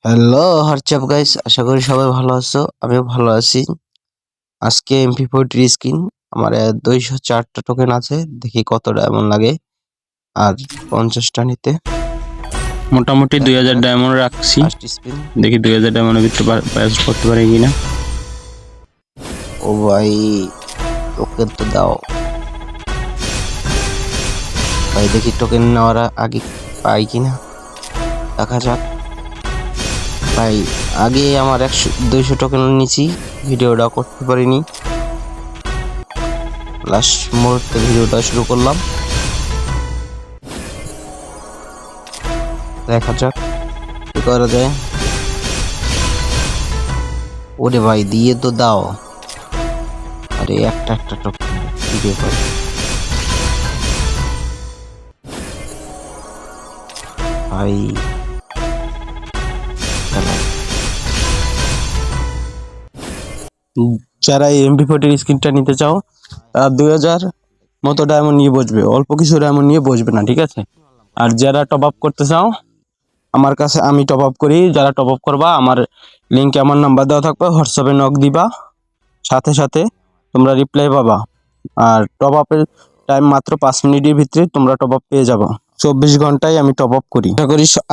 Hello WhatsApp guys, আশা করি সবাই ভালো আছো। আমিও ভালো আছি। আজকে MP40 স্কিন আমার 204টা টোকেন আছে, দেখি কতটা এমন লাগে। আর 50টা নিতে মোটামুটি 2000 ডায়মন্ড রাখছি, ফার্স্ট স্পিন। দেখি 2000 ডায়মন্ডের ভিতরে পাস করতে পারি কিনা। ও ভাই, টোকেন তো দাও ভাই, দেখি টোকেন নেওয়ার আগে পাই কিনা, দেখা যাক ভাই। আগে আমার 200 টোকেন নিয়েছি, ভিডিওটা করতে পারিনি। লাস্ট মুহূর্তে ভিডিওটা শুরু করলাম, দেখা যাক কি করা যায়। ওরে ভাই, দিয়ে তো দাও। আরে একটা টোকেন ভিডিও কর ভাই। যারা এই MP40 স্ক্রিনটা নিতে চাও তারা 2000 মতো ডায়মন্ড নিয়ে বসবে, অল্প কিছু ডায়মন্ড নিয়ে বসবে না, ঠিক আছে। আর যারা টপ আপ করতে চাও, আমার কাছে আমি টপ আপ করি। যারা টপ আপ করবা, আমার লিঙ্কে আমার নাম্বার দেওয়া থাকবে, হোয়াটসঅ্যাপে নক দিবা, সাথে সাথে তোমরা রিপ্লাই পাবা। আর টপ আপের টাইম মাত্র 5 মিনিটের ভিতরে তোমরা টপ আপ পেয়ে যাবা। 24 ঘন্টায় আমি টপ আপ করি।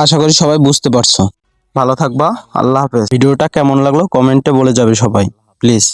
আশা করি সবাই বুঝতে পারছো। ভালো থাকবা, আল্লাহ হাফেজ। ভিডিওটা কেমন লাগলো কমেন্টে বলে যাবে সবাই, প্লিজ।